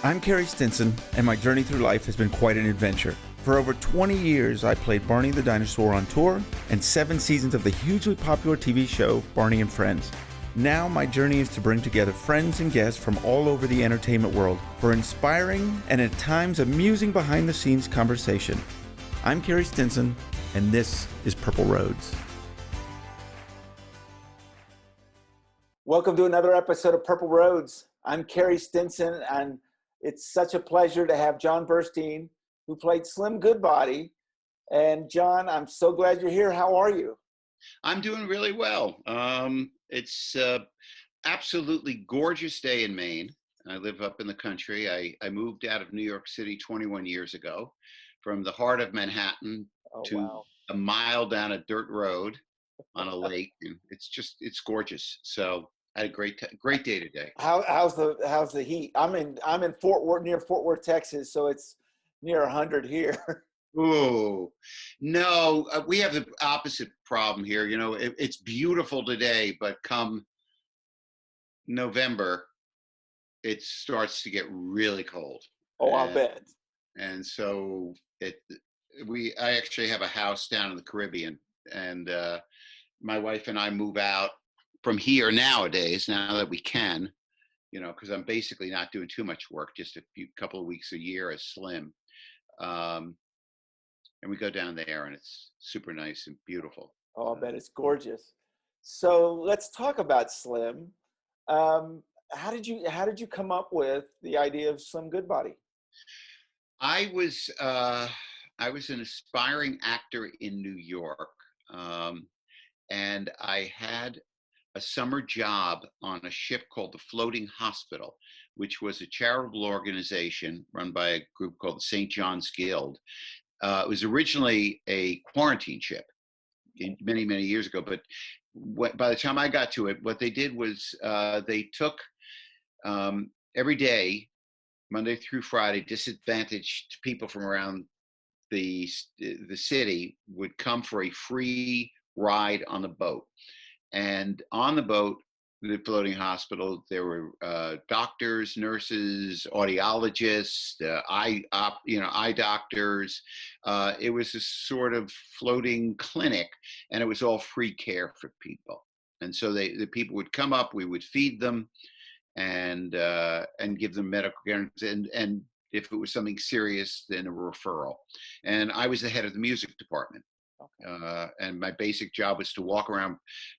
I'm Carrie Stinson, and my journey through life has been quite an adventure. For over 20 years, I played Barney the Dinosaur on tour and 7 seasons of the hugely popular TV show Barney and Friends. Now my journey is to bring together friends and guests from all over the entertainment world for inspiring and at times amusing behind-the-scenes conversation. I'm Carrie Stinson, and this is Purple Roads. Welcome to another episode of Purple Roads. I'm Carrie Stinson, and it's such a pleasure to have John Burstein, who played Slim Goodbody. And John, I'm so glad you're here. How are you? I'm doing really well. It's absolutely gorgeous day in Maine. I live up in the country. I moved out of New York City 21 years ago from the heart of Manhattan to a mile down a dirt road on a lake. And it's gorgeous. So I had a great day today. How's the heat? I'm in Fort Worth, near Fort Worth, Texas, so it's near 100 here. Oh, no, we have the opposite problem here. You know, it's beautiful today, but come November, it starts to get really cold. Oh, I'll bet. And so I actually have a house down in the Caribbean, and my wife and I move out from here nowadays, now that we can, you know, because I'm basically not doing too much work, just a couple of weeks a year as Slim. And we go down there, and it's super nice and beautiful. Oh, I bet it's gorgeous. So let's talk about Slim. How did you come up with the idea of Slim Goodbody? I was an aspiring actor in New York, and I had a summer job on a ship called the Floating Hospital, which was a charitable organization run by a group called the St. John's Guild. It was originally a quarantine ship many, many years ago, but by the time I got to it, what they did was they took every day, Monday through Friday, disadvantaged people from around the city would come for a free ride on the boat. And on the boat, the floating hospital, there were doctors, nurses, audiologists, eye doctors. It was a sort of floating clinic, and it was all free care for people. And so the people would come up, we would feed them, and give them medical care, and if it was something serious, then a referral. And I was the head of the music department. Okay. And my basic job was to walk around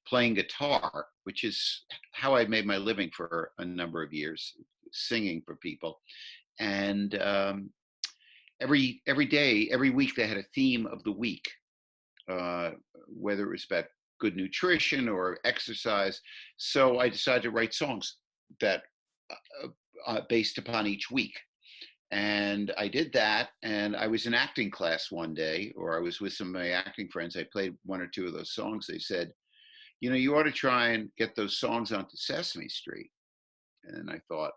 playing guitar, which is how I made my living for a number of years, singing for people. And every day, every week, they had a theme of the week, whether it was about good nutrition or exercise. So I decided to write songs that based upon each week. And I did that, and I was in acting class one day, or I was with some of my acting friends. I played one or two of those songs. They said, you know, you ought to try and get those songs onto Sesame Street. And I thought,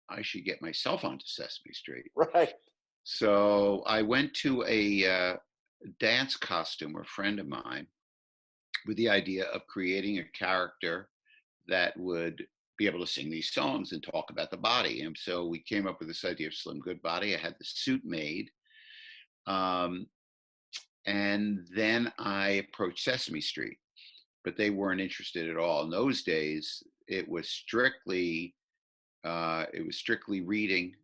I should get myself onto Sesame Street. Right. So I went to a dance costume, a friend of mine, with the idea of creating a character that would be able to sing these songs and talk about the body. And so we came up with this idea of Slim Goodbody. I had the suit made. And then I approached Sesame Street, but they weren't interested at all. In those days, it was strictly reading.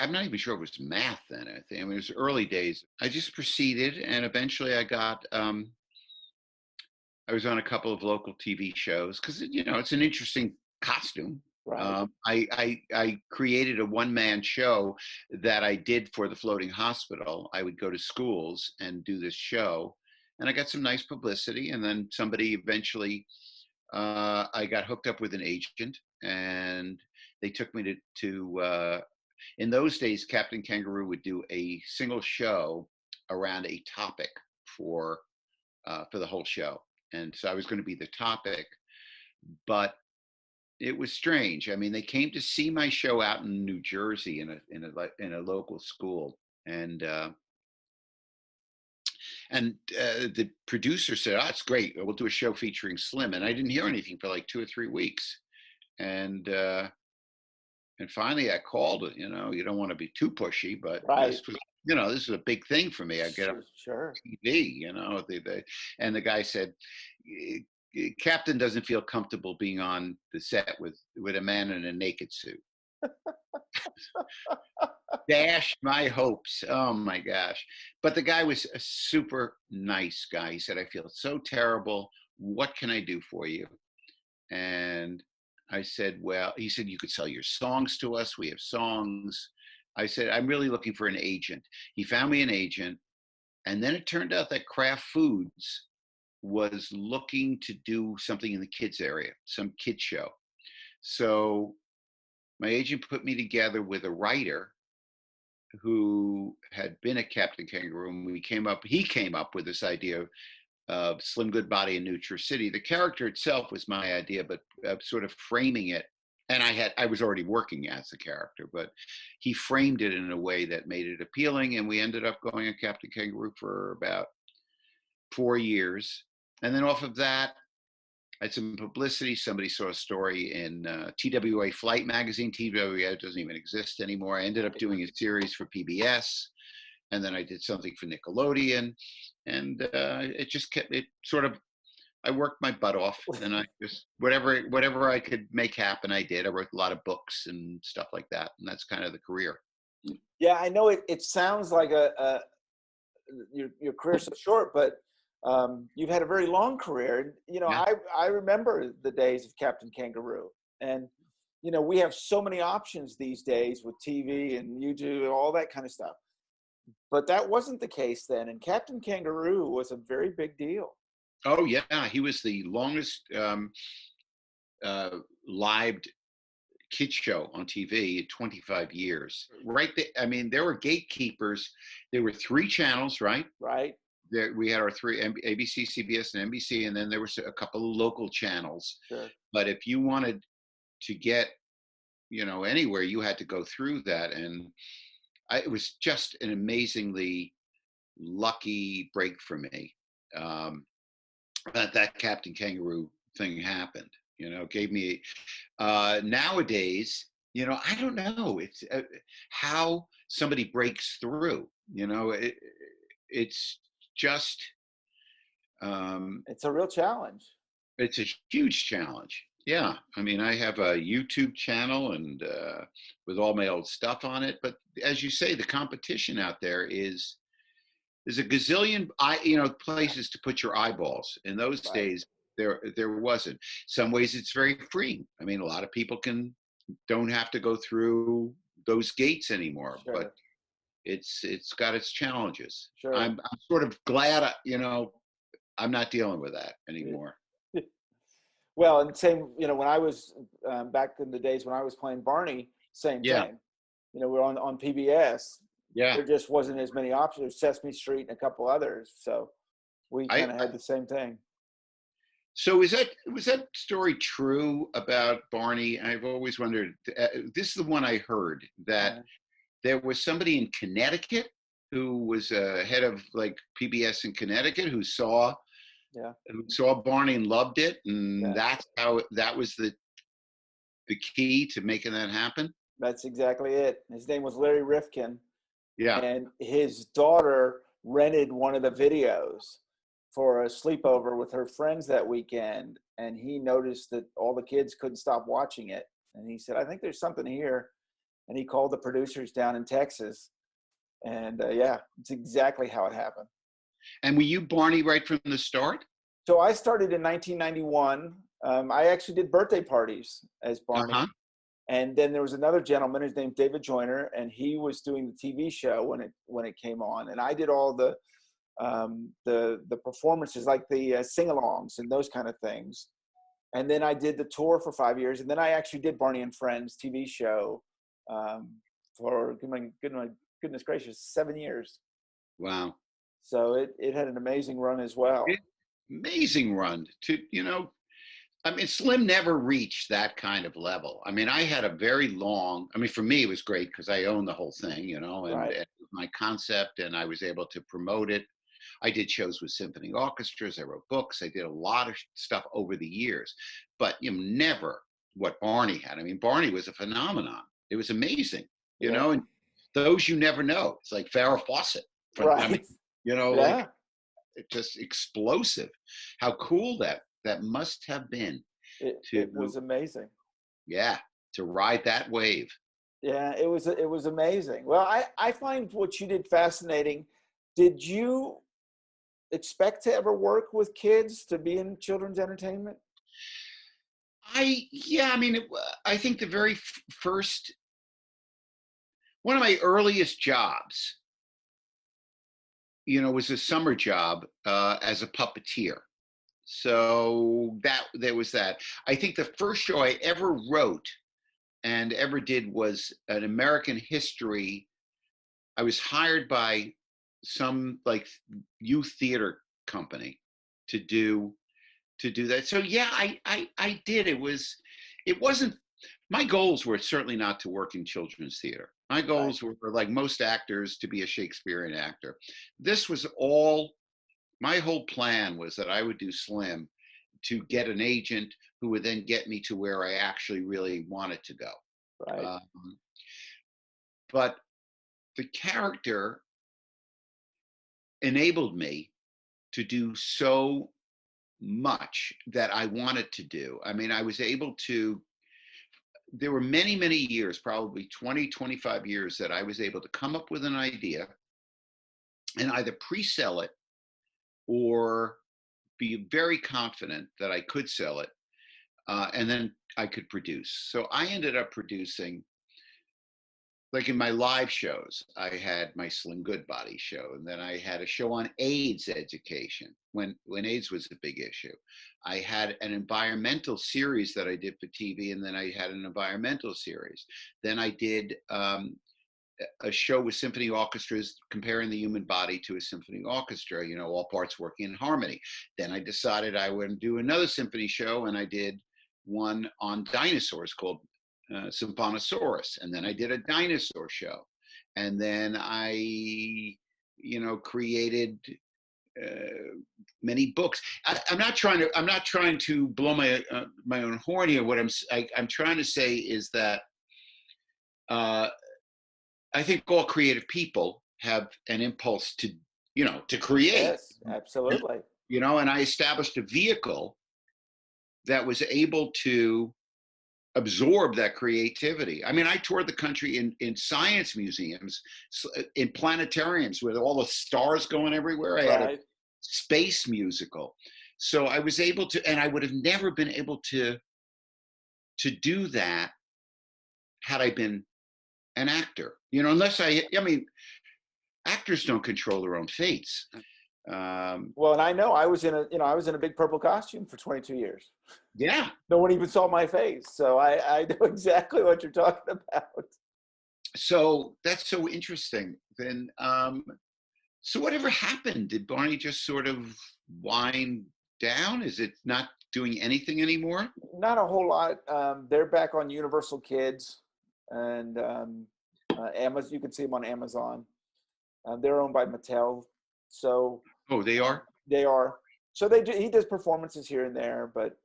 I'm not even sure it was math then. It was early days. I just proceeded, and eventually I got, I was on a couple of local TV shows because, you know, it's an interesting costume. Right. I created a one-man show that I did for the floating hospital. I would go to schools and do this show, and I got some nice publicity. And then somebody eventually, I got hooked up with an agent, and they took me to in those days, Captain Kangaroo would do a single show around a topic for the whole show. And so I was going to be the topic, but it was strange. I mean, they came to see my show out in New Jersey in a local school, and the producer said, "Oh, it's great. We'll do a show featuring Slim." And I didn't hear anything for like 2 or 3 weeks, and And finally I called it, you don't want to be too pushy, but Right. this was a big thing for me. I get Sure, sure. TV, and the guy said, Captain doesn't feel comfortable being on the set with a man in a naked suit. Dashed my hopes. Oh my gosh. But the guy was a super nice guy. He said, I feel so terrible. What can I do for you? And I said, well, he said, you could sell your songs to us. We have songs. I said, I'm really looking for an agent. He found me an agent. And then it turned out that Kraft Foods was looking to do something in the kids area, some kid show. So my agent put me together with a writer who had been at Captain Kangaroo, and he came up with this idea of Slim Goodbody in Nutri-City. The character itself was my idea, but sort of framing it, and I was already working as the character, but he framed it in a way that made it appealing, and we ended up going on Captain Kangaroo for about 4 years. And then off of that, I had some publicity. Somebody saw a story in TWA Flight magazine. TWA doesn't even exist anymore. I ended up doing a series for PBS, and then I did something for Nickelodeon, and I worked my butt off, and I just whatever I could make happen, I did. I wrote a lot of books and stuff like that, and that's kind of the career. Yeah, I know it sounds like your career's so short, but you've had a very long career. Yeah. I remember the days of Captain Kangaroo, and we have so many options these days with TV and YouTube and all that kind of stuff. But that wasn't the case then, and Captain Kangaroo was a very big deal. Oh yeah, he was the longest lived kids show on TV, 25 years. Right there, I mean, there were gatekeepers. There were 3 channels, right? Right. There, we had our 3 ABC, CBS, and NBC, and then there was a couple of local channels. Sure. But if you wanted to get, anywhere, you had to go through that, and it was just an amazingly lucky break for me. That Captain Kangaroo thing happened. Gave me. Nowadays, I don't know. It's how somebody breaks through. It's just. It's a real challenge. It's a huge challenge. Yeah, I mean, I have a YouTube channel and with all my old stuff on it. But as you say, the competition out there there's a gazillion places to put your eyeballs. In those Right. days, there wasn't. Some ways it's very free. I mean, a lot of people don't have to go through those gates anymore. Sure. But it's got its challenges. Sure. I'm sort of glad I'm not dealing with that anymore. Well, and same, when I was back in the days when I was playing Barney, same Yeah. thing. We're on PBS. Yeah. There just wasn't as many options. There's Sesame Street and a couple others, so we kind of had the same thing. So was that story true about Barney? I've always wondered. This is the one I heard that there was somebody in Connecticut who was head of like PBS in Connecticut who saw Barney and loved it, and that's how that was the key to making that happen. That's exactly it. His name was Larry Rifkin. Yeah. And his daughter rented one of the videos for a sleepover with her friends that weekend, and he noticed that all the kids couldn't stop watching it, and he said, I think there's something here. And he called the producers down in Texas, and it's exactly how it happened. And were you Barney right from the start? So I started in 1991. I actually did birthday parties as Barney. Uh-huh. And then there was another gentleman, his name's David Joyner, and he was doing the TV show when it came on. And I did all the performances, like the sing-alongs and those kind of things. And then I did the tour for 5 years. And then I actually did Barney and Friends TV show for, goodness gracious, 7 years. Wow. So it had an amazing run as well. Amazing run. I mean, Slim never reached that kind of level. I mean, I had a very long, for me, it was great because I owned the whole thing, and my concept, and I was able to promote it. I did shows with symphony orchestras. I wrote books. I did a lot of stuff over the years, but never what Barney had. I mean, Barney was a phenomenon. It was amazing, you Yeah. know, and those you never know. It's like Farrah Fawcett. I mean, Right. you know, Yeah. like it's just explosive. How cool that must have been to, It was amazing. yeah, to ride that wave. Yeah, it was amazing. Well, I find what you did fascinating. Did you expect to ever work with kids to be in children's entertainment? Yeah, I mean, I think the very first, one of my earliest jobs, you know, was a summer job as a puppeteer. So that there was that. I think the first show I ever wrote and ever did was an American history. I was hired by some like youth theater company to do that. So yeah, I did. It wasn't, my goals were certainly not to work in children's theater. My Right. goals were, like most actors, to be a Shakespearean actor. This was all, my whole plan was that I would do Slim to get an agent who would then get me to where I actually really wanted to go. Right. Um, but the character enabled me to do so much that I wanted to do. I mean, I was able to, there were many, many years, probably 20, 25 years, that I was able to come up with an idea and either pre-sell it or be very confident that I could sell it. And then I could produce. So I ended up producing, like in my live shows, I had my Slim Goodbody show, and then I had a show on AIDS education when AIDS was a big issue. I had an environmental series that I did for TV, and then I had an environmental series. Then I did a show with symphony orchestras comparing the human body to a symphony orchestra, you know, all parts working in harmony. Then I decided I would do another symphony show, and I did one on dinosaurs called Symphonisaurus. And then I did a dinosaur show. And then I, you know, created many books. I'm not trying to blow my own horn here. What I'm trying to say is that I think all creative people have an impulse to, you know, to create, Yes, absolutely. you know, and I established a vehicle that was able to absorb that creativity. I mean, I toured the country in science museums, in planetariums with all the stars going everywhere. I had a Right. space musical. So I was able to, and I would have never been able to do that had I been an actor, you know, unless I mean, actors don't control their own fates. Well, and I know I was in a big purple costume for 22 years. Yeah. No one even saw my face, so I know exactly what you're talking about. So that's so interesting. Then, so whatever happened? Did Barney just sort of wind down? Is it not doing anything anymore? Not a whole lot. They're back on Universal Kids, and Amazon. You can see them on Amazon. They're owned by Mattel, so Oh, they are? they are. So they do, he does performances here and there, but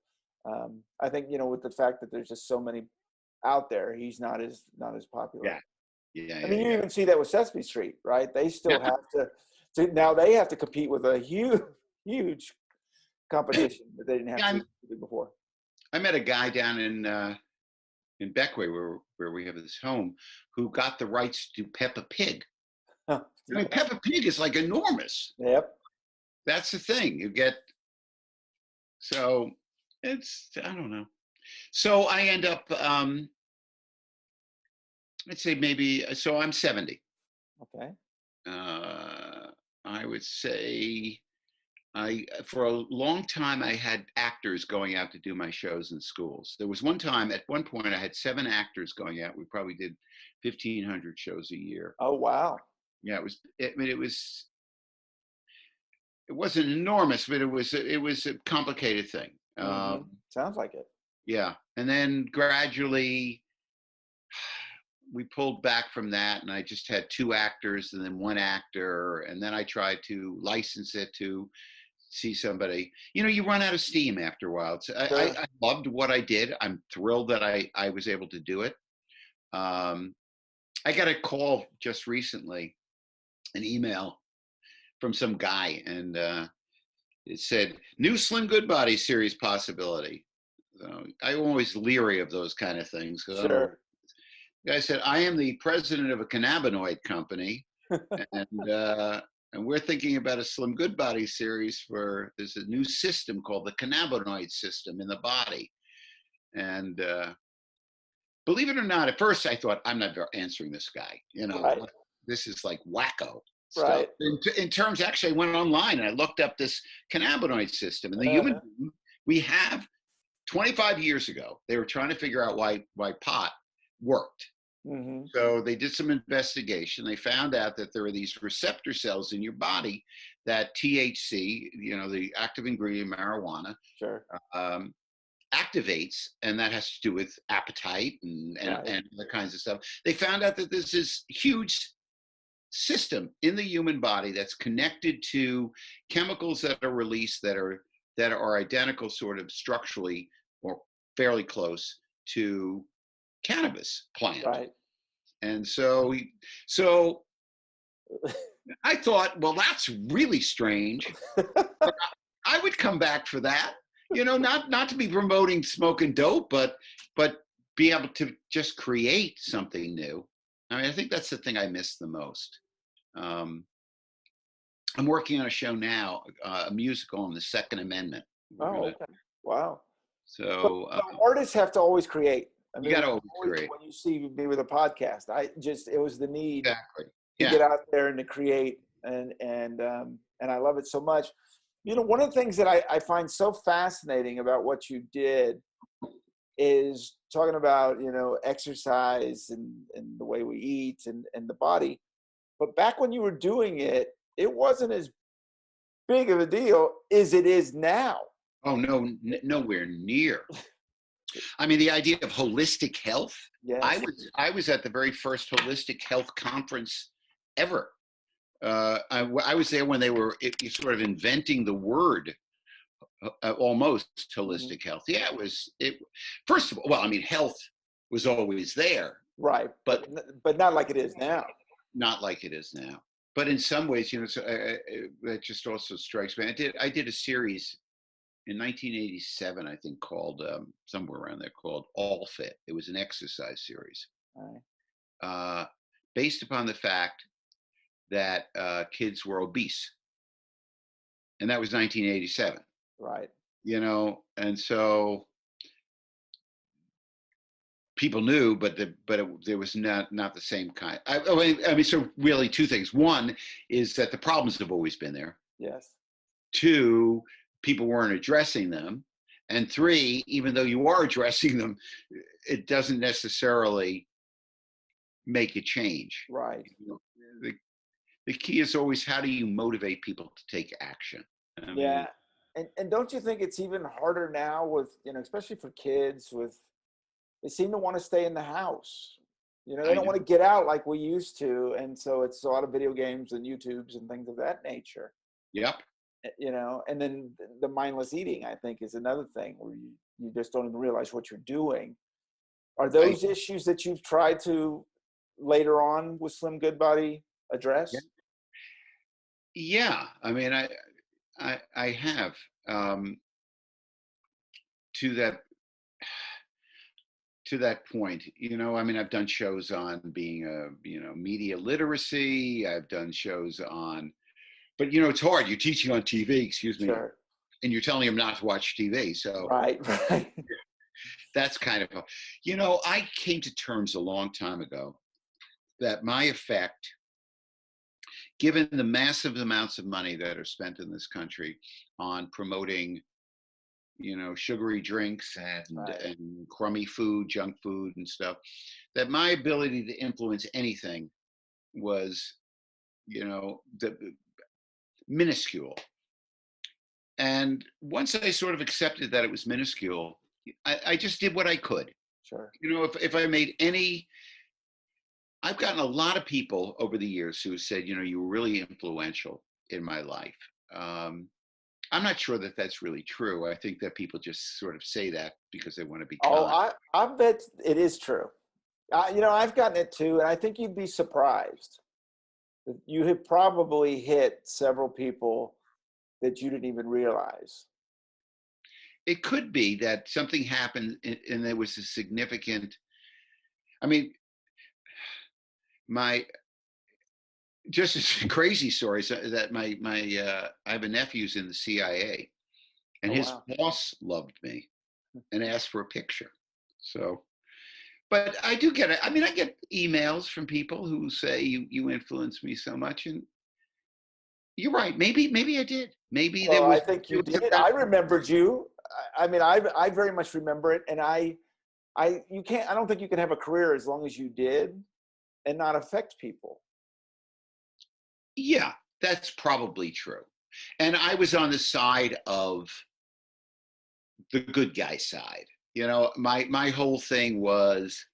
I think, you know, with the fact that there's just so many out there, he's not as popular. Yeah. Yeah. I mean, you Yeah. even see that with Sesame Street, right? They still Yeah. have to now they have to compete with a huge competition that they didn't Yeah, have to do before. I met a guy down in Beckway, where we have this home, who got the rights to Peppa Pig. I mean, Peppa Pig is like enormous. Yep. That's the thing. You get, so it's, I don't know. So I end up, I'd say maybe, so I'm 70. Okay. I would say for a long time, I had actors going out to do my shows in schools. There was at one point, I had 7 actors going out. We probably did 1,500 shows a year. Oh, wow. Yeah, it wasn't enormous, but it was a complicated thing. Sounds like it. Yeah, and then gradually we pulled back from that, and I just had 2 actors and then 1 actor, and then I tried to license it to see somebody. You know, you run out of steam after a while. Sure. I loved what I did. I'm thrilled that I was able to do it, I got a call just recently, an email from some guy, and it said, "New Slim Goodbody series possibility." I'm always leery of those kind of things because I don't know. Sure. The guy said, "I am the president of a cannabinoid company, and uh, and we're thinking about a Slim Goodbody series for there's a new system called the Cannabinoid System in the body." And believe it or not, at first I thought, I'm not answering this guy. Right. This is like wacko stuff. Right. In terms, actually, I went online and I looked up this cannabinoid system. And the human Uh, being, we have 25 years ago, they were trying to figure out why pot worked. hmm So they did some investigation. They found out that there are these receptor cells in your body that THC, the active ingredient of marijuana, Sure. um, activates, and that has to do with appetite Right. and other kinds of stuff. They found out that there's this huge system in the human body that's connected to chemicals that are released that are identical sort of structurally or fairly close to cannabis plant. Right. And so I thought, well, that's really strange. I would come back for that. Not to be promoting smoking dope, but be able to just create something new. I mean, I think that's the thing I miss the most. Um, I'm working on a show now, a musical on the Second Amendment. Oh, okay. Wow. But, So but artists have to always create. I you mean, got to always always, create. when you see me with a podcast, it was the need Exactly. to Yeah. get out there and to create, and I love it so much. One of the things that I find so fascinating about what you did is talking about exercise and the way we eat and the body. But back when you were doing it, it wasn't as big of a deal as it is now. Oh no, nowhere near. I mean, the idea of holistic health. Yes. I was at the very first holistic health conference ever. I was there when they were sort of inventing the word almost Mhm. holistic health. Yeah, it was. First of all, well, I mean, health was always there, Right. but But not like it is now. not like it is now. But in some ways, so, that just also strikes me. I did a series in 1987, I think, called somewhere around there, called All Fit. It was an exercise series Right. uh, based upon the fact that kids were obese, and that was 1987. Right. And so people knew, but there was not the same kind. I mean, so really two things. One is that the problems have always been there. Yes. Two, people weren't addressing them. And three, even though you are addressing them, it doesn't necessarily make a change. Right. The key is always, how do you motivate people to take action? I Yeah. mean, And don't you think it's even harder now with, especially for kids they seem to want to stay in the house. They I don't know. want to get out like we used to. And so it's a lot of video games and YouTubes and things of that nature. Yep. And then the mindless eating, I think, is another thing where you just don't even realize what you're doing. Are I those issues that you've tried to later on with Slim Goodbody yeah. address? Yeah. I mean, I have to that point. I mean, I've done shows on being media literacy. I've done shows on, but it's hard. You're teaching on TV, excuse me, Sure. and you're telling them not to watch TV. So Right. Right. that's kind of, I came to terms a long time ago that my effect, given the massive amounts of money that are spent in this country on promoting, sugary drinks Right. and crummy food, junk food and stuff, that my ability to influence anything was, the minuscule. And once I sort of accepted that it was minuscule, I just did what I could. Sure. If I made any, I've gotten a lot of people over the years who said, you were really influential in my life. I'm not sure that that's really true. I think that people just sort of say that because they want to be Oh, kind. I bet it is true. I've gotten it too, and I think you'd be surprised. You have probably hit several people that you didn't even realize. It could be that something happened and there was a significant, I mean, my, just a crazy story is that I have a nephew who's in the CIA, and Oh, his wow. boss loved me and asked for a picture. So, but I do get it. I mean, I get emails from people who say you influenced me so much, and you're right. Maybe I did. Maybe Well, I there think you was a did. I message. remembered you. I very much remember it, and you can't. I don't think you can have a career as long as you did and not affect people. Yeah, that's probably true. And I was on the side of the good guy side. My whole thing was,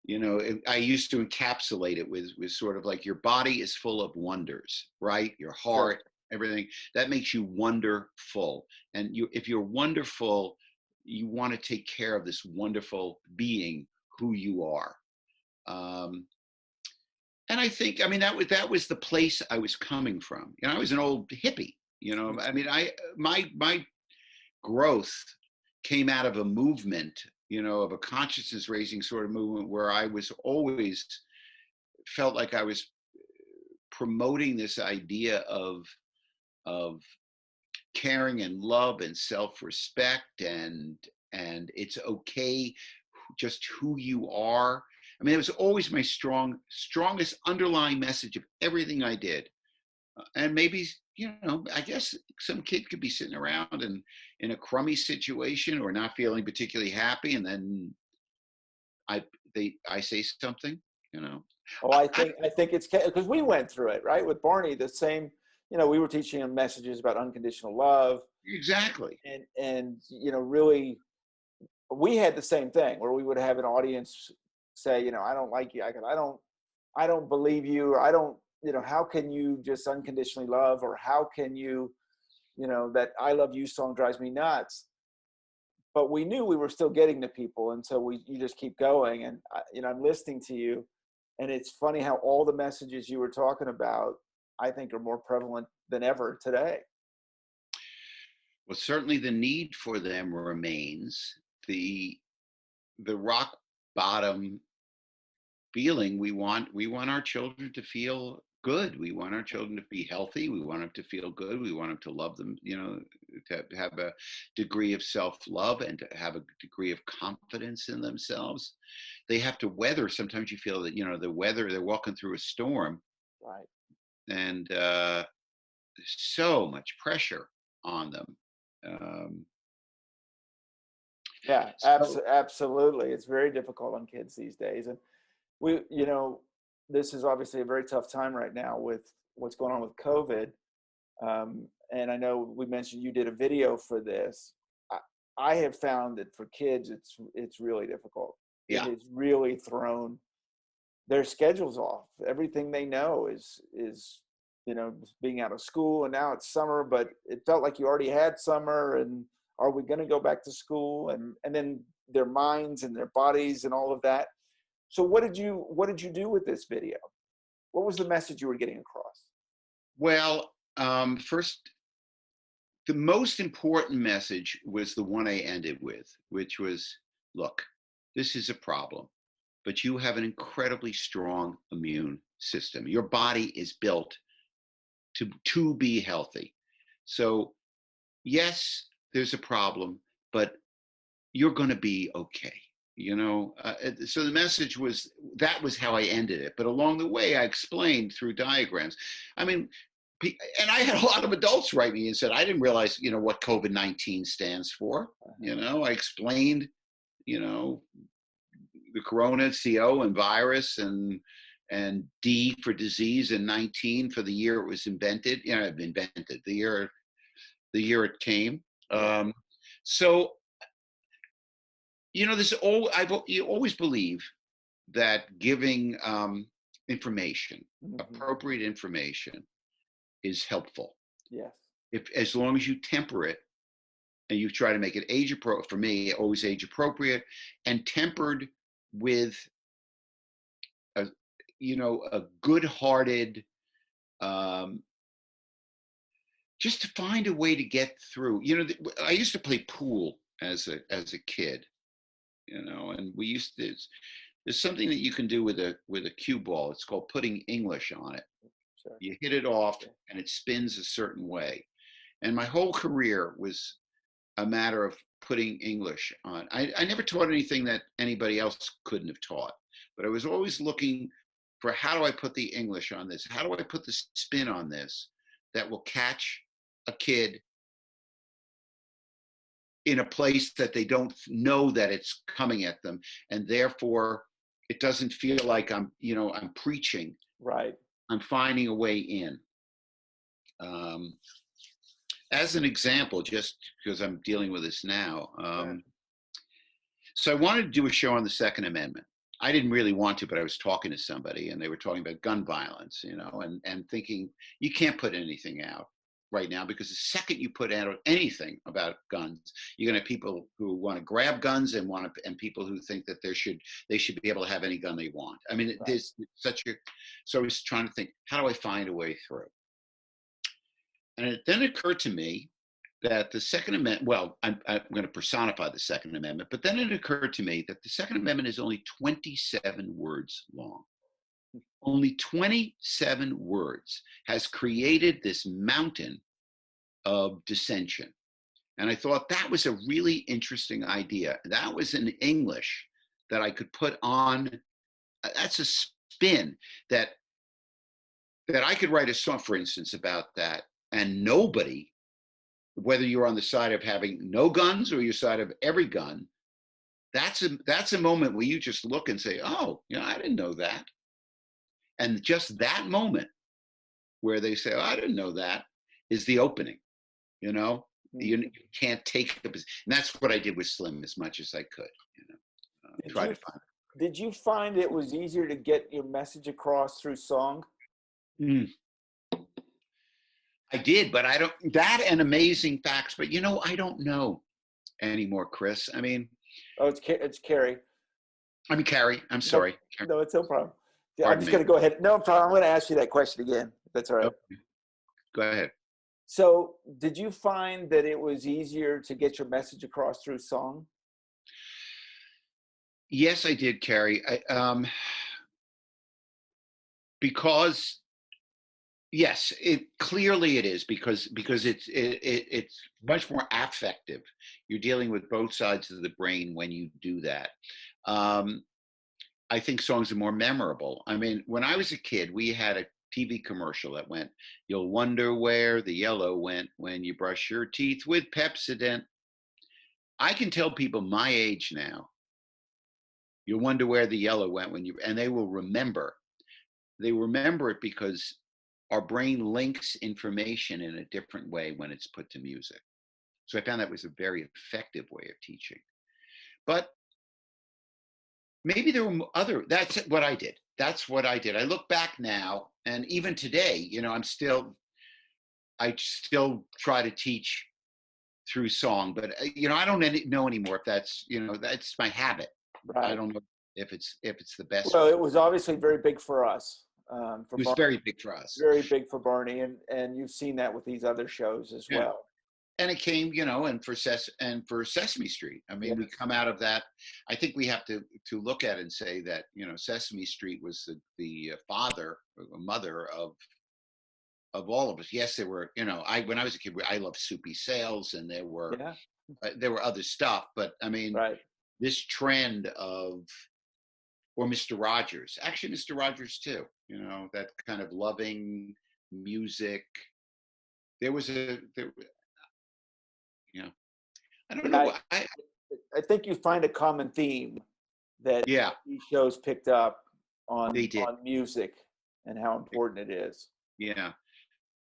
I used to encapsulate it with sort of like your body is full of wonders, right? Your Sure. heart, everything that makes you wonderful. And if you're wonderful, you want to take care of this wonderful being who you are. Um, and I think, I mean, that was the place I was coming from. I was an old hippie. I mean, my growth came out of a movement, of a consciousness raising sort of movement where I was always felt like I was promoting this idea of caring and love and self-respect, and it's okay just who you are. I mean, it was always my strongest underlying message of everything I did. And maybe, I guess some kid could be sitting around and in a crummy situation or not feeling particularly happy, and then I say something, you know. Oh, I think it's because we went through it, right? With Barney, the same. We were teaching him messages about unconditional love, Exactly. and really, we had the same thing where we would have an audience say, I don't like you. I don't believe you. Or I don't. How can you just unconditionally love? Or how can you, that I love you song drives me nuts. But we knew we were still getting to people, and so you just keep going. And I'm listening to you, and it's funny how all the messages you were talking about, I think, are more prevalent than ever today. Well, certainly the need for them remains. The rock bottom feeling, we want our children to feel good. We want our children to be healthy. We want them to feel good. We want them to love them, to have a degree of self-love and to have a degree of confidence in themselves. They have to weather. Sometimes you feel that, the weather, they're walking through a storm, Right. and there's so much pressure on them. Um, Yeah, so absolutely. It's very difficult on kids these days. And this is obviously a very tough time right now with what's going on with COVID. And I know we mentioned you did a video for this. I, I have found that for kids, it's really difficult. It yeah, has really thrown their schedules off. Everything they know is being out of school, and now it's summer, but it felt like you already had summer. And are we going to go back to school? And then their minds and their bodies and all of that. So what did you do with this video? What was the message you were getting across? well, first, the most important message was the one I ended with, which was, look, this is a problem, but you have an incredibly strong immune system. Your body is built to be healthy. So yes, there's a problem, but you're going to be okay. So the message was, that was how I ended it. But along the way, I explained through diagrams. I mean, and I had a lot of adults write me and said, I didn't realize, what COVID-19 stands for. I explained, you know, the corona, CO, and virus, and D for disease, and 19 for the year it was invented. Invented the year it came. Yeah. So you always believe that giving information, Hmm. appropriate information, is helpful. Yes. If As long as you temper it and you try to make it age appropriate. For me, always age appropriate and tempered with a a good-hearted, um, just to find a way to get through. I used to play pool as a kid, and we used to. There's something that you can do with a cue ball. It's called putting English on it. Sure. You hit it off, and it spins a certain way. And my whole career was a matter of putting English on. I never taught anything that anybody else couldn't have taught, but I was always looking for, how do I put the English on this? How do I put the spin on this that will catch a kid in a place that they don't know that it's coming at them, and therefore it doesn't feel like I'm preaching. Right. I'm finding a way in. As an example, just because I'm dealing with this now. So I wanted to do a show on the Second Amendment. I didn't really want to, but I was talking to somebody, and they were talking about gun violence, and thinking, you can't put anything out right now, because the second you put out anything about guns, you're going to have people who want to grab guns and people who think that they should be able to have any gun they want. I mean, Right. there's so I was trying to think, how do I find a way through? And it then occurred to me that the Second Amendment, well, I'm going to personify the Second Amendment, but then it occurred to me that the Second Amendment is only 27 words long. Only 27 words has created this mountain of dissension. And I thought that was a really interesting idea. That was in English that I could put on. That's a spin that I could write a song, for instance, about that. And nobody, whether you're on the side of having no guns or your side of every gun, that's a moment where you just look and say, oh, I didn't know that. And just that moment where they say, oh, I didn't know that, is the opening. You can't take it. And that's what I did with Slim as much as I could. Try to find it. Did you find it was easier to get your message across through song? I did, but I don't. That and Amazing Facts, but I don't know anymore, Chris. I mean, oh, it's Carrie. I mean, Carrie. I'm sorry. No, it's no problem. Yeah, Pardon I'm just me. going to go ahead. No problem. I'm going to ask you that question again. That's all right. Okay. Go ahead. So, did you find that it was easier to get your message across through song? Yes, I did, Carrie. Because. Yes, clearly it is, because it's much more affective. You're dealing with both sides of the brain when you do that. I think songs are more memorable. I mean, when I was a kid, we had a TV commercial that went, "You'll wonder where the yellow went when you brush your teeth with Pepsodent." I can tell people my age now, you'll wonder where the yellow went and they will remember. They remember it because our brain links information in a different way when it's put to music. So I found that was a very effective way of teaching. But maybe there were that's what I did. That's what I did. I look back now, and even today, I still try to teach through song, but I don't know anymore if that's my habit. Right. I don't know if it's the best. Well, it was obviously very big for us. It was very big for us. Very big for Barney, and you've seen that with these other shows as well. And it came, and for Sesame Street. I mean, we come out of that. I think we have to look at it and say that Sesame Street was the father or mother of all of us. Yes, there were. When I was a kid, I loved Soupy Sales, and there were other stuff. But I mean, this trend of, or Mr. Rogers, actually Mr. Rogers too. That kind of loving music. I don't know. I think you find a common theme that these shows picked up on music and how important it is. Yeah.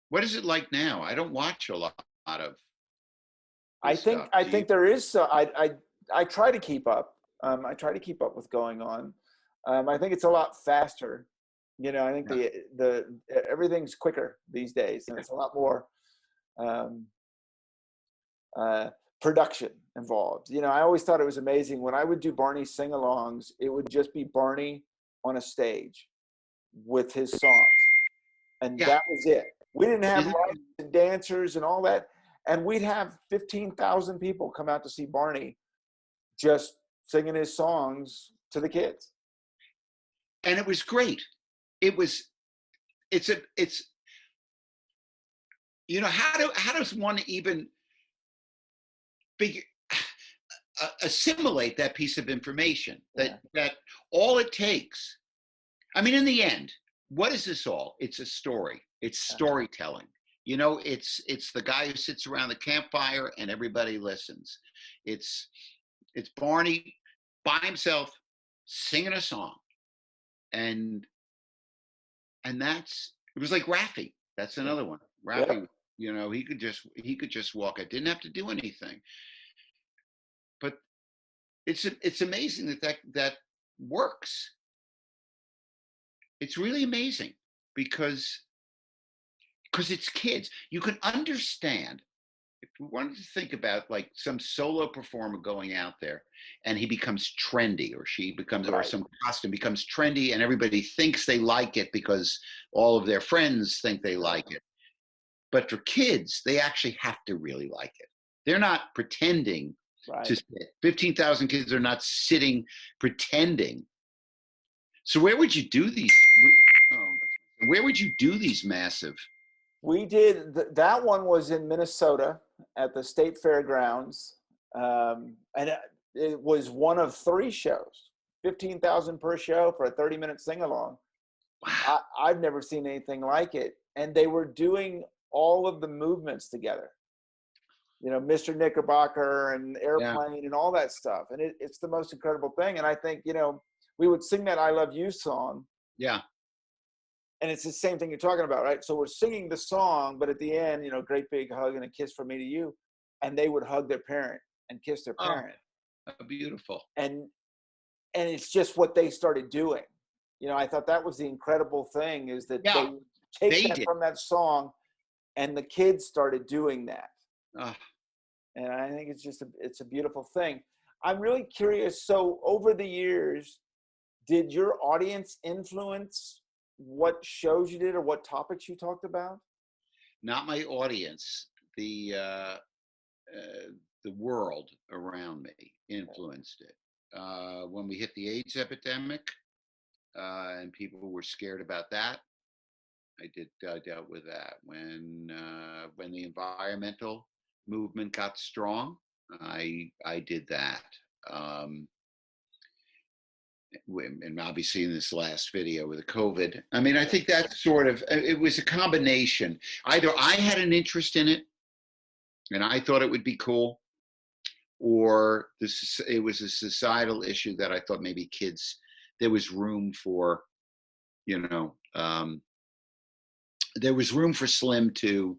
What is it like now? I don't watch a lot of. I think there is. I try to keep up. I try to keep up with going on. I think it's a lot faster. I think the everything's quicker these days, and it's a lot more production involved. I always thought it was amazing when I would do Barney sing-alongs. It would just be Barney on a stage with his songs. And Yeah. that was it. We didn't have Isn't- lights and dancers and all that. And we'd have 15,000 people come out to see Barney just singing his songs to the kids. And it was great. It's you know, how does one even figure assimilate that piece of information that all it takes, I mean, in the end, what is this all? It's a story. It's storytelling. You know, it's the guy who sits around the campfire and everybody listens. It's Barney by himself singing a song. And it was like Raffi. That's another one. Raffi, you know, he could just walk. I didn't have to do anything. But it's amazing that works. It's really amazing because it's kids. You can understand if we wanted to think about like some solo performer going out there and he becomes trendy or she becomes or some costume becomes trendy and everybody thinks they like it because all of their friends think they like it. But for kids, they actually have to really like it. They're not pretending to sit. 15,000 kids are not sitting pretending. So where would you do these? Where would you do these massive? We did that one was in Minnesota at the State Fairgrounds, and it was one of 3 shows, 15,000 per show for a 30-minute sing-along. Wow. I've never seen anything like it, and they were doing all of the movements together. You know, Mr. Knickerbocker and Airplane and all that stuff, and it's the most incredible thing. And I think, you know, we would sing that "I Love You" song. Yeah. And it's the same thing you're talking about, right? So we're singing the song, but at the end, you know, great big hug and a kiss from me to you. And they would hug their parent and kiss their parent. Oh, beautiful. And it's just what they started doing. You know, I thought that was the incredible thing is that they take that from that song and the kids started doing that. And I think it's a beautiful thing. I'm really curious. So over the years, did your audience influence what shows you did or what topics you talked about? Not my audience. The world around me influenced it. When we hit the AIDS epidemic, and people were scared about that, I dealt with that. When the environmental movement got strong, I did that. And obviously in this last video with the COVID, I mean, I think that's sort of, it was a combination. Either I had an interest in it and I thought it would be cool, or it was a societal issue that I thought maybe kids, there was room for, you know, there was room for Slim to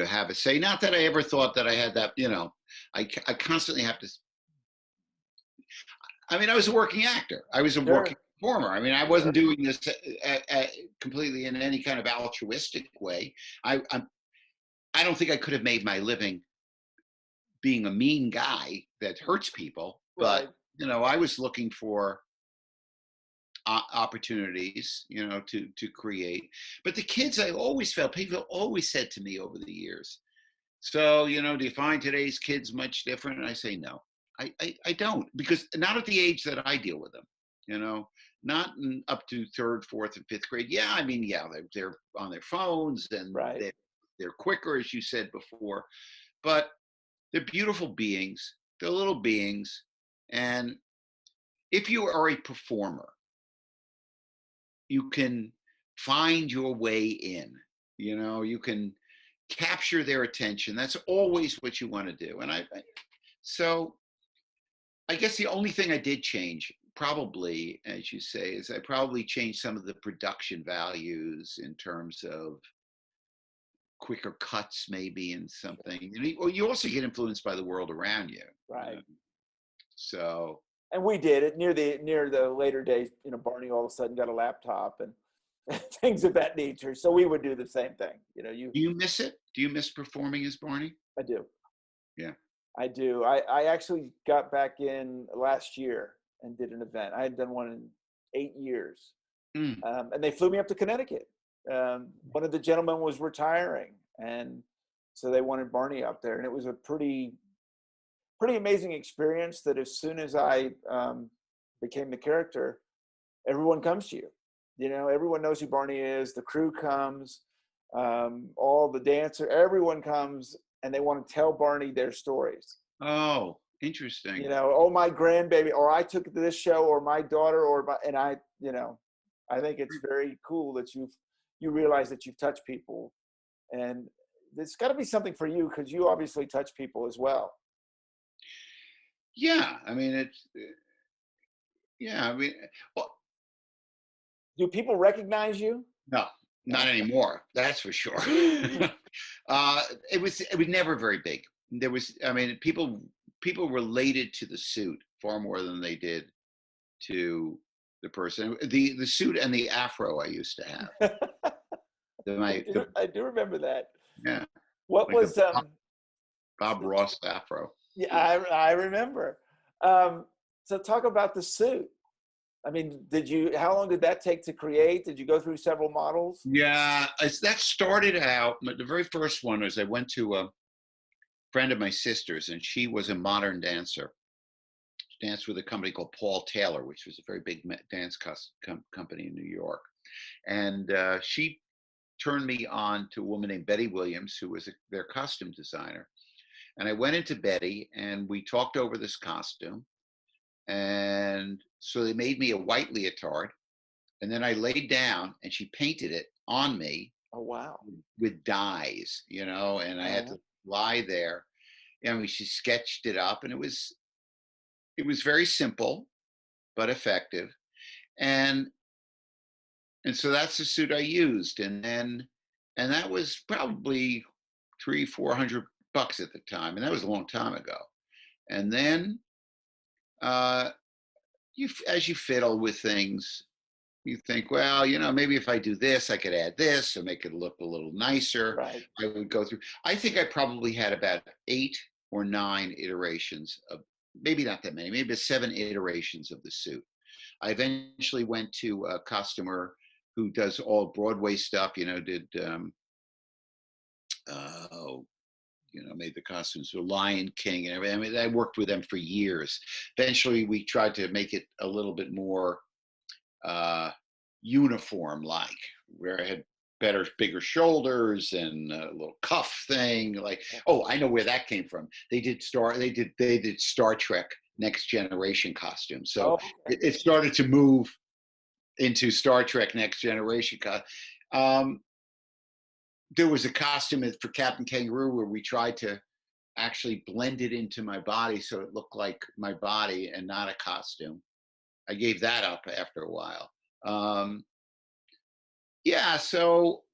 have a say. Not that I ever thought that I had that, you know, I constantly have to, I mean, I was a working actor. I was a working performer. I mean, I wasn't doing this completely in any kind of altruistic way. I don't think I could have made my living being a mean guy that hurts people. But, you know, I was looking for opportunities, you know, to create. But the kids, I always felt, people always said to me over the years, so, you know, do you find today's kids much different? And I say, no. I don't, because not at the age that I deal with them, you know, not up to 3rd, 4th, and 5th grade. Yeah, I mean, yeah, they're on their phones and they're quicker, as you said before, but they're beautiful beings. They're little beings. And if you are a performer, you can find your way in, you know, you can capture their attention. That's always what you want to do. And so I guess the only thing I did change, probably, as you say, is I probably changed some of the production values in terms of quicker cuts, maybe, in something. Or you also get influenced by the world around you. Right. So. And we did it near the later days. You know, Barney all of a sudden got a laptop and things of that nature. So we would do the same thing. You know, Do you miss it? Do you miss performing as Barney? I do. Yeah. I do. I actually got back in last year and did an event. I had done one in 8 years. Mm. And they flew me up to Connecticut. One of the gentlemen was retiring, and so they wanted Barney up there. And it was a pretty amazing experience that as soon as I became the character, everyone comes to you. You know, everyone knows who Barney is. The crew comes, all the dancer, everyone comes, and they want to tell Barney their stories. Oh, interesting. You know, oh, my grandbaby, or I took this show, or my daughter, and I, you know, I think it's very cool that you realize that you've touched people, and it's got to be something for you because you obviously touch people as well. Yeah, I mean, yeah, I mean, well, Do people recognize you? no, not anymore. That's for sure. It was never very big. There was, I mean, people related to the suit far more than they did to the person. The suit and the afro I used to have. I do remember that. Yeah. What Like was Bob Ross afro. Yeah, I remember. So talk about the suit. I mean, how long did that take to create? Did you go through several models? Yeah, that started out, the very first one was I went to a friend of my sister's, and she was a modern dancer. She danced with a company called Paul Taylor, which was a very big dance company in New York. And she turned me on to a woman named Betty Williams, who was their costume designer. And I went into Betty, and we talked over this costume. And so they made me a white leotard, and then I laid down, and she painted it on me. Oh, wow. With dyes, you know, and I had to lie there. I mean, she sketched it up, and it was very simple, but effective. And so that's the suit I used. And that was probably $300-400 at the time. And that was a long time ago. And then, as you fiddle with things, you think, well, you know, maybe if I do this, I could add this or make it look a little nicer. Right. I would go through. I think I probably had about 8 or 9 iterations of, maybe not that many, maybe 7 iterations of the suit. I eventually went to a costumer who does all Broadway stuff, you know, did, you know, made the costumes for Lion King and everything. I mean, I worked with them for years. Eventually, we tried to make it a little bit more uniform, like where I had bigger shoulders and a little cuff thing. Like, oh, I know where that came from. They did Star Trek Next Generation costumes. So it started to move into Star Trek Next Generation. There was a costume for Captain Kangaroo where we tried to actually blend it into my body so it looked like my body and not a costume. I gave that up after a while. Yeah, so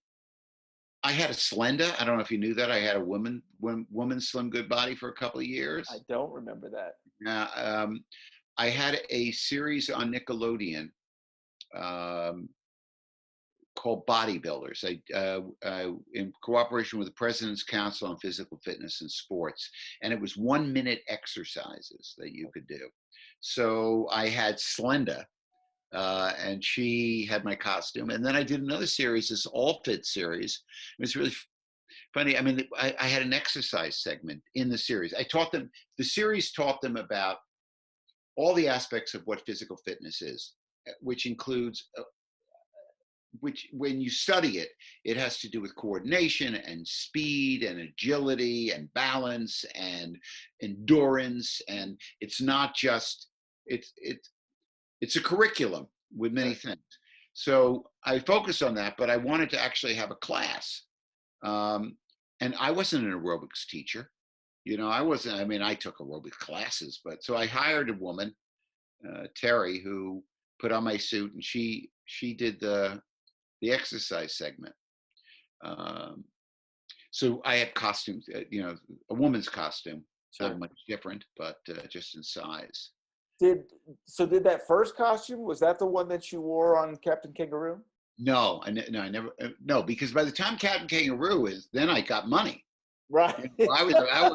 I had a Slenda. I don't know if you knew that. I had a woman Slim Goodbody for a couple of years. I don't remember that. Yeah, I had a series on Nickelodeon called Bodybuilders. I in cooperation with the President's Council on Physical Fitness and Sports, and it was 1-minute exercises that you could do. So I had Slenda, and she had my costume. And then I did another series, this All Fit series. It was really funny. I mean, I had an exercise segment in the series. The series taught them about all the aspects of what physical fitness is, which includes, which when you study it, it has to do with coordination and speed and agility and balance and endurance. And it's not just, it's a curriculum with many things. So I focused on that, but I wanted to actually have a class. And I wasn't an aerobics teacher. You know, I took aerobic classes, but so I hired a woman, Terry, who put on my suit, and she did the exercise segment. So I had costumes, you know, a woman's costume, not much different, but just in size. Did that first costume, was that the one that you wore on Captain Kangaroo? No, I never. No, because by the time Captain Kangaroo then I got money. Right. I didn't have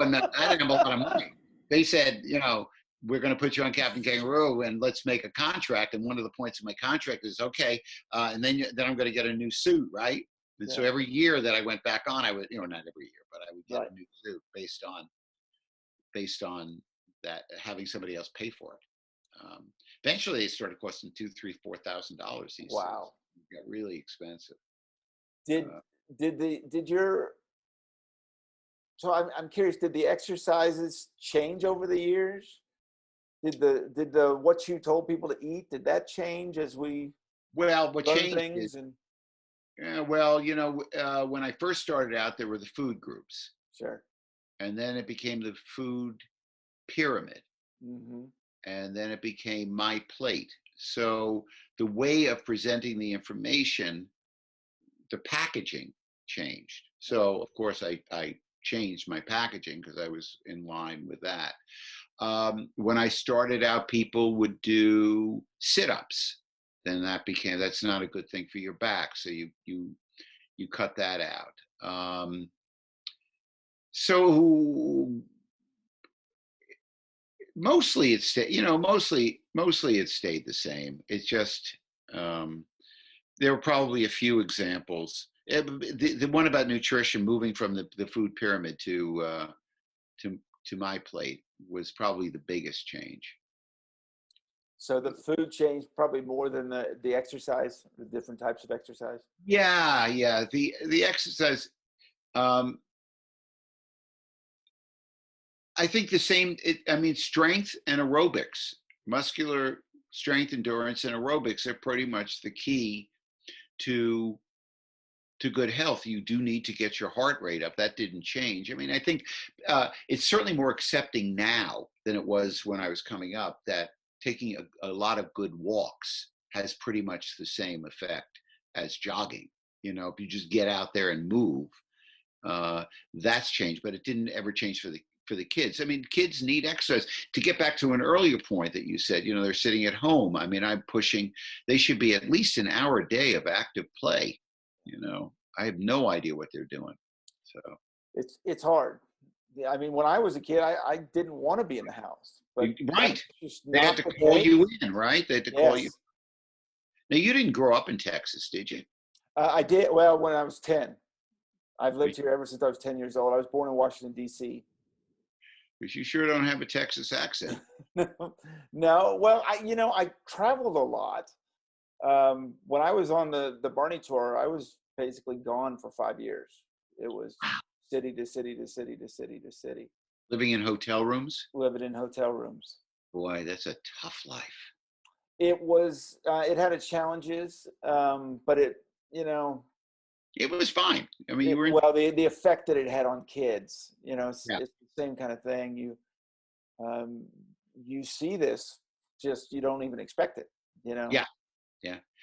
a lot of money. They said, you know, we're going to put you on Captain Kangaroo and let's make a contract. And one of the points of my contract is, okay, and then I'm going to get a new suit, right? And so every year that I went back on, I would, not every year, but I would get a new suit based on that, having somebody else pay for it. Eventually, it started costing $2,000, $3,000, $4,000. These suits got really expensive. So I'm curious, did the exercises change over the years? Did the what you told people to eat, did that change as we what learn changed things? When I first started out, there were the food groups. Sure. And then it became the food pyramid. Mm-hmm. And then it became my plate. So the way of presenting the information, the packaging changed. So of course I changed my packaging because I was in line with that. When I started out, people would do sit-ups. Then that's not a good thing for your back. So you cut that out. So mostly it stayed, mostly it stayed the same. It's just, there were probably a few examples. The one about nutrition, moving from the food pyramid to my plate, was probably the biggest change. So the food changed probably more than the exercise, the different types of exercise. Yeah. The exercise. I think the same. Strength and aerobics, muscular strength, endurance, and aerobics are pretty much the key to good health. You do need to get your heart rate up. That didn't change. I think it's certainly more accepting now than it was when I was coming up, that taking a lot of good walks has pretty much the same effect as jogging. If you just get out there and move, that's changed, but it didn't ever change for the kids. Kids need exercise. To get back to an earlier point that you said, they're sitting at home. I'm pushing, they should be at least an hour a day of active play. I have no idea what they're doing. So it's hard. When I was a kid, I didn't want to be in the house. But right. They had to call you in, right? They had to call you. Now, you didn't grow up in Texas, did you? I did. Well, when I was 10. I've lived here ever since I was 10 years old. I was born in Washington, D.C. Because you sure don't have a Texas accent. No. Well, I traveled a lot. When I was on the Barney tour, I was basically gone for 5 years. It was city to city to city to city to city. Living in hotel rooms? Living in hotel rooms. Boy, that's a tough life. It was, it had its challenges, but it was fine. the effect that it had on kids, it's the same kind of thing. You see this, just, you don't even expect it, Yeah.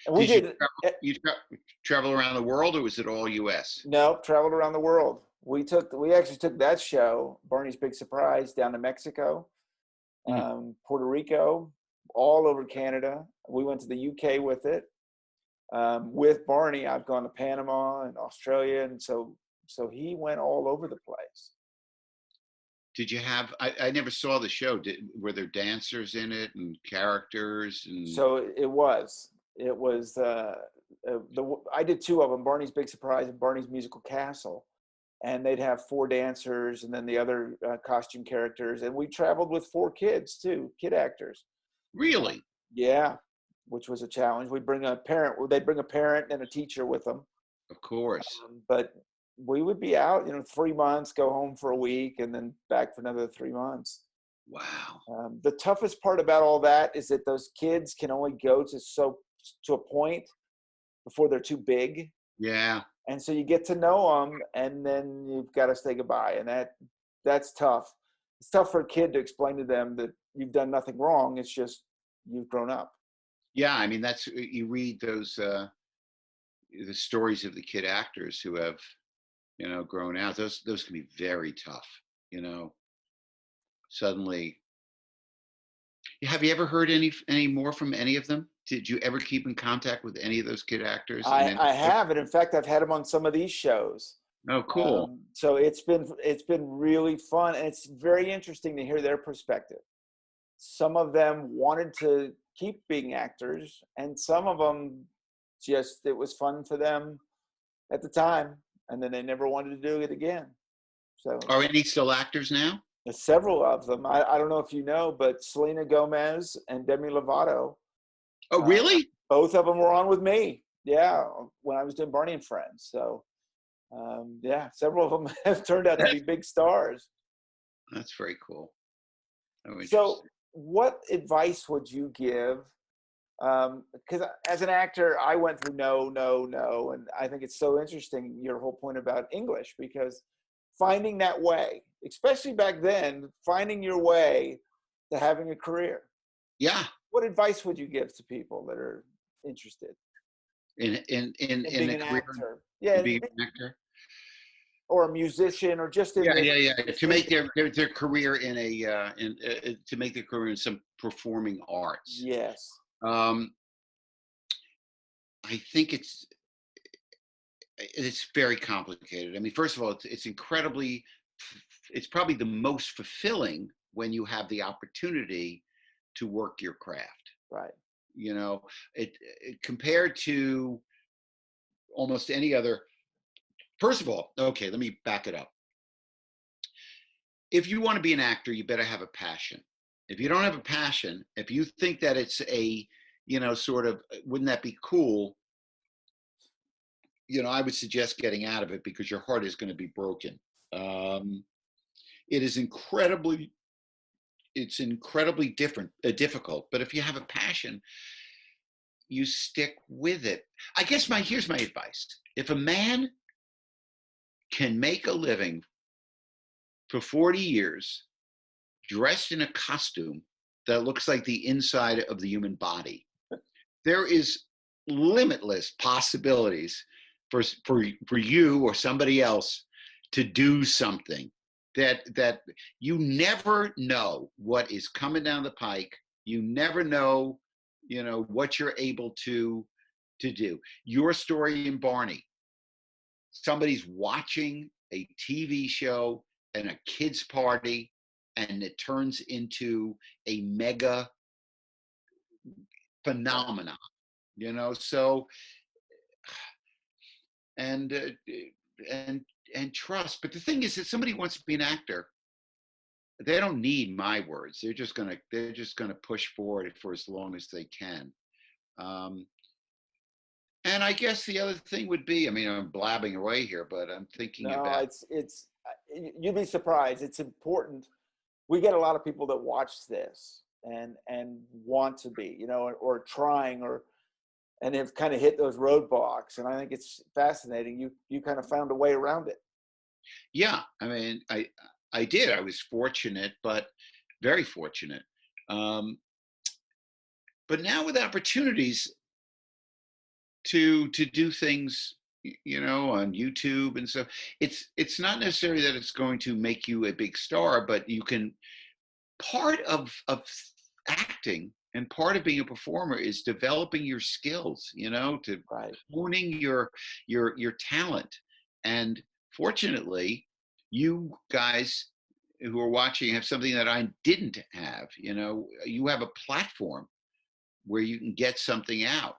And we did. You travel around the world, or was it all U.S.? No, traveled around the world. We actually took that show, Barney's Big Surprise, down to Mexico, Puerto Rico, all over Canada. We went to the UK with it. With Barney, I've gone to Panama and Australia, and so he went all over the place. Did you have? I never saw the show. Were there dancers in it and characters? So it was. I did two of them: Barney's Big Surprise and Barney's Musical Castle, and they'd have 4 dancers and then the other costume characters. And we traveled with 4 kids too, kid actors. Really? Yeah, which was a challenge. They'd bring a parent and a teacher with them. Of course. But we would be out, 3 months, go home for a week, and then back for another 3 months. Wow. The toughest part about all that is that those kids can only go to a point before they're too big. Yeah. And so you get to know them, and then you've got to say goodbye, and that's tough. It's tough for a kid to explain to them that you've done nothing wrong. It's just you've grown up. Yeah, that's, you read those the stories of the kid actors who have grown out. Those can be very tough. Suddenly. Have you ever heard any more from any of them? Did you ever keep in contact with any of those kid actors? I have, and in fact, I've had them on some of these shows. Oh, cool. So it's been really fun, and it's very interesting to hear their perspective. some of them wanted to keep being actors, and some of them just, it was fun for them at the time, and then they never wanted to do it again. So Are any still actors now? there's several of them. I don't know if you know, but Selena Gomez and Demi Lovato, Oh, really? both of them were on with me. Yeah, when I was doing Barney and Friends. So yeah, several of them have turned out to be big stars. That's very cool. Oh, So interesting. what advice would you give? Because as an actor, I went through no, and I think it's so interesting, your whole point about English, because finding that way, especially back then, finding your way to having a career. Yeah. What advice would you give to people that are interested in In being a an career, actor? to Yeah, be an actor. or a musician, or just in Yeah, this, yeah, yeah. this To make industry. their career in a to make their career in some performing arts. Yes, Um, I think it's very complicated. I mean, first of all, it's incredibly, it's probably the most fulfilling when you have the opportunity to work your craft. right. You know, it compared to almost any other. First of all, okay, let me back it up. If you want to be an actor, you better have a passion. If you don't have a passion, if you think that it's a, sort of, wouldn't that be cool? I would suggest getting out of it because your heart is going to be broken. Um, it is incredibly difficult. But if you have a passion, you stick with it. I guess here's my advice: if a man can make a living for 40 years dressed in a costume that looks like the inside of the human body, there is limitless possibilities for you or somebody else to do something that you never know what is coming down the pike. You never know, what you're able to do. Your story in Barney, somebody's watching a TV show and a kids party, and it turns into a mega phenomenon. So and and and trust. But the thing is, if somebody wants to be an actor, they don't need my words. They're just gonna push forward for as long as they can. Um, and I guess the other thing would be, I mean, I'm blabbing away here, but I'm thinking No, about. it's you'd be surprised. It's important. We get a lot of people that watch this and want to be, or trying, and have kind of hit those roadblocks. And I think it's fascinating. You kind of found a way around it. Yeah, I mean, I did. I was fortunate, but very fortunate. Um, but now with opportunities to do things, on YouTube and stuff, it's not necessarily that it's going to make you a big star, but you can. Part of acting and part of being a performer is developing your skills, to Right. honing your talent. And fortunately, you guys who are watching have something that I didn't have. You have a platform where you can get something out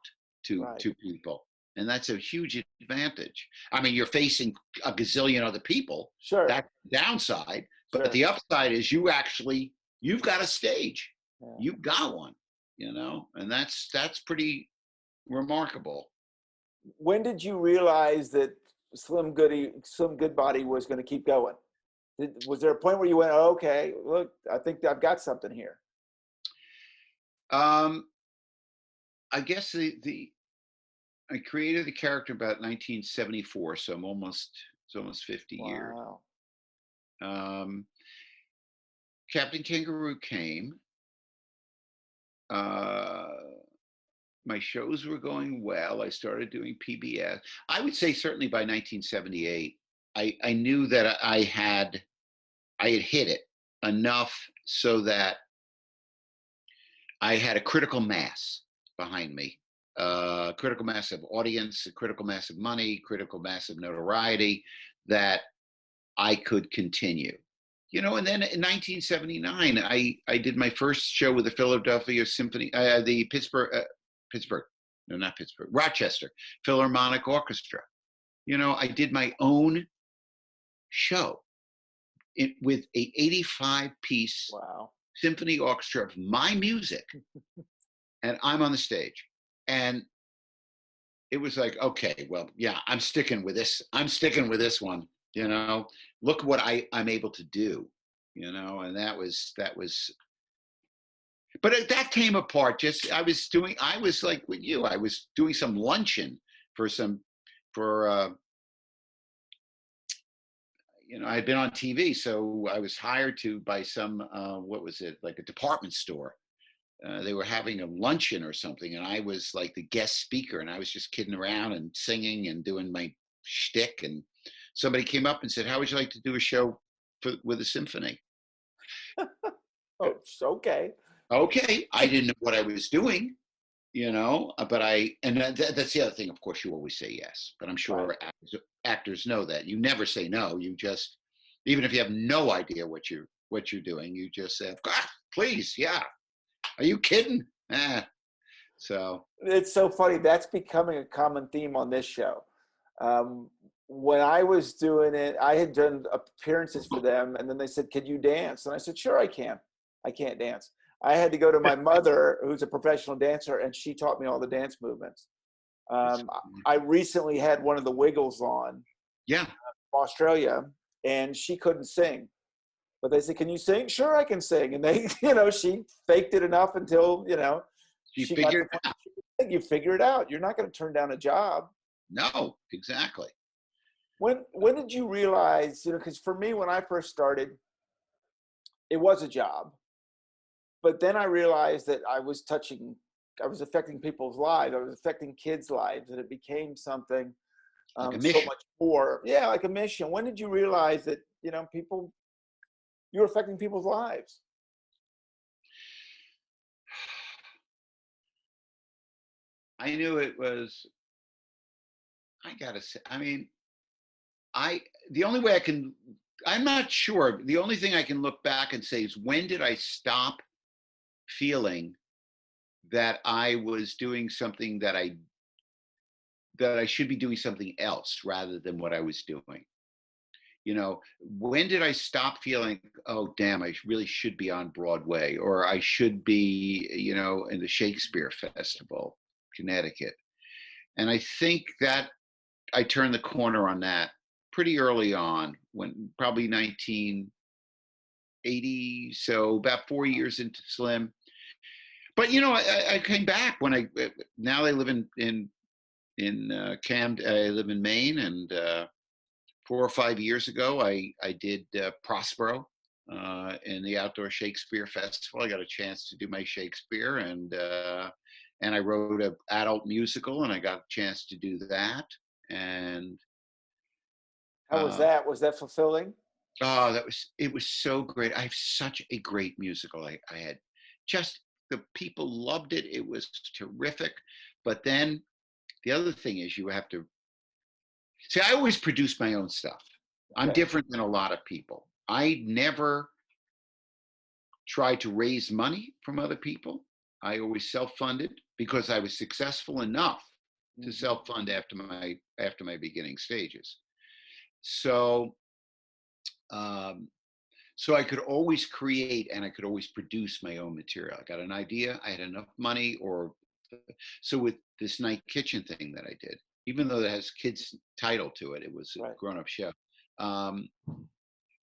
Right. to people, and that's a huge advantage. I mean, you're facing a gazillion other people. Sure. That's the downside, but Sure. the upside is you've got a stage. Yeah. You've got one, and that's pretty remarkable. When did you realize that Slim Goodbody was going to keep going? Was there a point where you went, oh, okay, look, I think I've got something here? um I guess I created the character about 1974, so it's almost 50 years. Wow. um Captain Kangaroo came. uh my shows were going well. I started doing PBS. I would say certainly by 1978, I knew that I had hit it enough so that I had a critical mass behind me, critical mass of audience, a critical mass of money, critical mass of notoriety that I could continue. And then in 1979, I did my first show with the Philadelphia Symphony, the Pittsburgh, no, not Pittsburgh, Rochester Philharmonic Orchestra. I did my own show with a 85-piece Wow. symphony orchestra of my music, and I'm on the stage. And it was like, okay, well, yeah, I'm sticking with this. I'm sticking with this one. Look what I'm able to do. And that was. But that came apart. I was like with you. I was doing some luncheon for I had been on TV, so I was hired by some what was it, like a department store. They were having a luncheon or something, and I was like the guest speaker, and I was just kidding around and singing and doing my shtick. And somebody came up and said, "How would you like to do a show with a symphony?" Oh, okay. Okay, I didn't know what I was doing, but that's the other thing. Of course, you always say yes, but I'm sure Right. actors know that you never say no. You just, even if you have no idea what you're doing, you just say, please, yeah. Are you kidding? So It's so funny. That's becoming a common theme on this show. When I was doing it, I had done appearances for them, and then they said, "Can you dance?" And I said, "Sure, I can." I can't dance. I had to go to my mother, who's a professional dancer, and she taught me all the dance movements. I recently had one of the Wiggles on, yeah, Australia, and she couldn't sing. But they said, "Can you sing?" "Sure, I can sing." And they, she faked it enough until, you she got figured the it out. point. You figure it out. You're not going to turn down a job. No, exactly. When did you realize, because for me, when I first started, it was a job. But then I realized that I was affecting people's lives. I was affecting kids' lives, and it became something Like a so mission. much more. Yeah, like a mission. When did you realize that, you're affecting people's lives? I knew it was. I gotta say. I mean, the only way I'm not sure. The only thing I can look back and say is, when did I stop feeling that I was doing something that I should be doing something else rather than what I was doing? When did I stop feeling, oh, damn, I really should be on Broadway, or I should be, in the Shakespeare Festival, Connecticut? And I think that I turned the corner on that pretty early on, when probably 1980, so about 4 years into Slim. But I came back now I live in I live in Maine, and 4 or 5 years ago, I did Prospero in the Outdoor Shakespeare Festival. I got a chance to do my Shakespeare, and I wrote an adult musical, and I got a chance to do that. And How was that? Was that fulfilling? oh, it was so great. I have such a great musical. I had just, the people loved it. It was terrific. But then the other thing is, you have to see, I always produce my own stuff. I'm Okay. different than a lot of people. I never try to raise money from other people. I always self-funded, because I was successful enough to self-fund after my beginning stages. So so I could always create, and I could always produce my own material. I got an idea, I had enough money, so with this night kitchen thing that I did, even though it has kids title to it, it was a Right. grown-up show.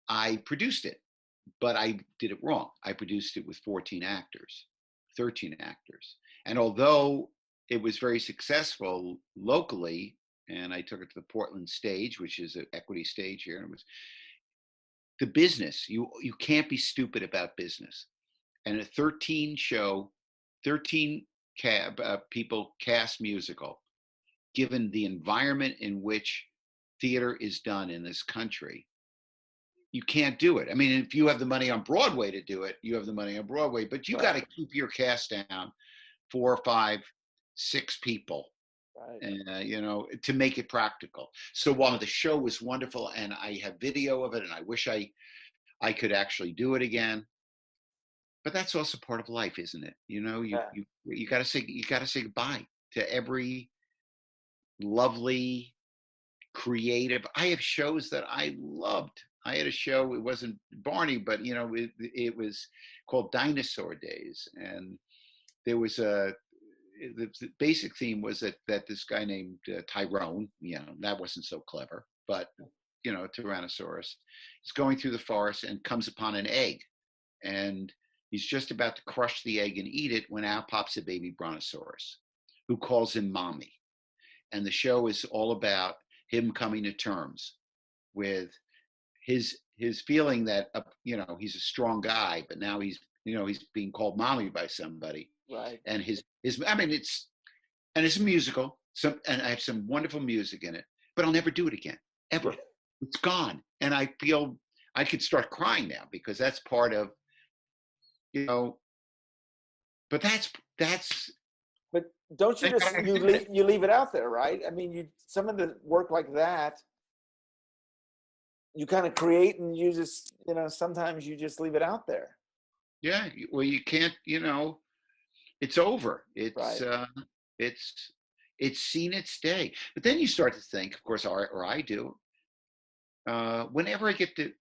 I produced it, but I did it wrong. I produced it with 14 actors, 13 actors. And although it was very successful locally, and I took it to the Portland stage, which is an equity stage here, and it was the business. You can't be stupid about business. And a 13 people cast musical, given the environment in which theater is done in this country, you can't do it. I mean, if you have the money on Broadway to do it, you have the money on Broadway, but you got to keep your cast down 4, 5, 6 people, Right. and to make it practical. So while the show was wonderful, and I have video of it, and I wish I I could actually do it again. But that's also part of life, isn't it? You know, Yeah. you got to say goodbye to every lovely, creative. I have shows that I loved. I had a show. It wasn't Barney, but you know, it was called Dinosaur Days, and there was the basic theme was that this guy named Tyrone. You know, that wasn't so clever, but you know, Tyrannosaurus is going through the forest and comes upon an egg, and he's just about to crush the egg and eat it when out pops a baby brontosaurus who calls him mommy. And the show is all about him coming to terms with his feeling that you know, he's a strong guy, but now he's being called mommy by somebody. Right. And his I mean, it's a musical, and I have some wonderful music in it, but I'll never do it again, ever. It's gone. And I feel I could start crying now because that's part of, you know, but that's But don't you just you leave it out there, right? I mean, some of the work like that, you kind of create, and you just, you know, sometimes you just leave it out there. Yeah, well, you can't, you know, it's over. It's Right. it's seen its day. But then you start to think, of course, or I do, whenever I get to,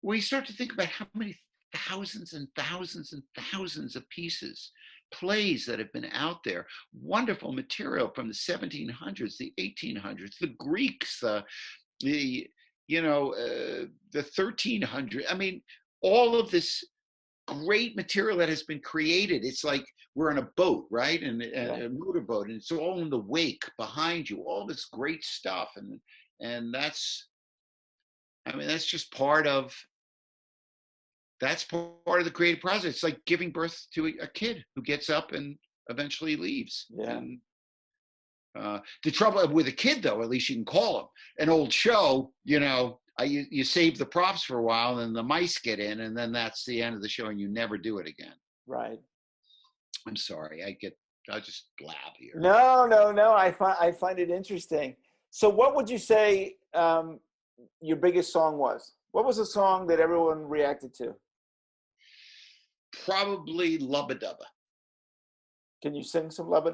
we start to think about how many thousands and thousands and thousands of pieces, plays that have been out there, wonderful material from the 1700s, the 1800s, the Greeks, the you know, the 1300s. I mean, all of this great material that has been created. It's like we're on a boat, right? And a motorboat, and it's all in the wake behind you, all this great stuff. And that's, I mean, that's just part of the creative process. It's like giving birth to a kid who gets up and eventually leaves. Yeah. And the trouble with a kid, though, at least you can call him. An old show, you know, you save the props for a while, and the mice get in, and then that's the end of the show, and you never do it again. Right. I'm sorry, I just blab here. No. I find it interesting. So, what would you say your biggest song was? What was the song that everyone reacted to? Probably Lubba Dubba. Can you sing some Lubba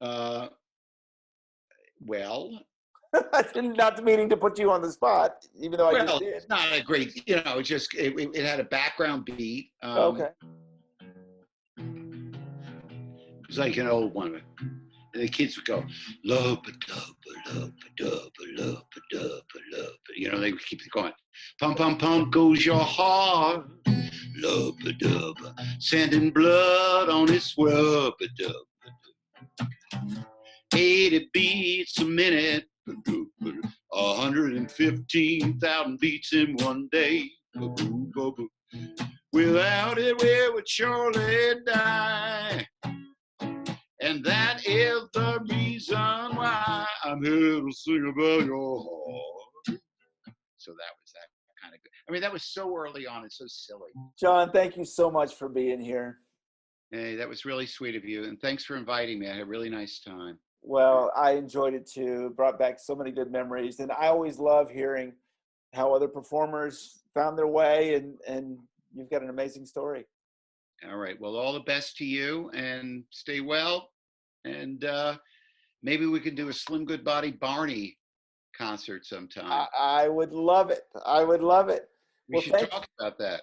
Dubba? Well, not meaning to put you on the spot, even though I just did. It's not a great, you know, it had a background beat. Okay. It's like an old one. And the kids would go, lubba dubba, lubba dubba, lubba dubba, lubba. You know, they would keep it going. Pum, pum, pum goes your heart. Lubba dubba, sending blood on its rubba dubba. 80 beats a minute. 115,000 beats in one day. Without it, we would surely die. And that is the reason why I'm here to sing about your heart. So that was that kind of good. I mean, that was so early on. It's so silly. John, thank you so much for being here. Hey, that was really sweet of you. And thanks for inviting me. I had a really nice time. Well, I enjoyed it too. Brought back so many good memories. And I always love hearing how other performers found their way, and you've got an amazing story. All right. Well, all the best to you, and stay well. And maybe we can do a Slim Goodbody Barney concert sometime. I would love it. I would love it. We should talk about that.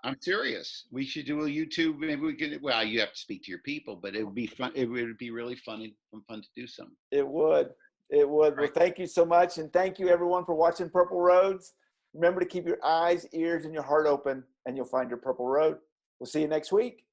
I'm serious. We should do a YouTube. Maybe we can. Well, you have to speak to your people, but it would be fun. It would be really fun to do something. It would. It would. Right. Well, thank you so much, and thank you everyone for watching Purple Roads. Remember to keep your eyes, ears, and your heart open, and you'll find your Purple Road. We'll see you next week.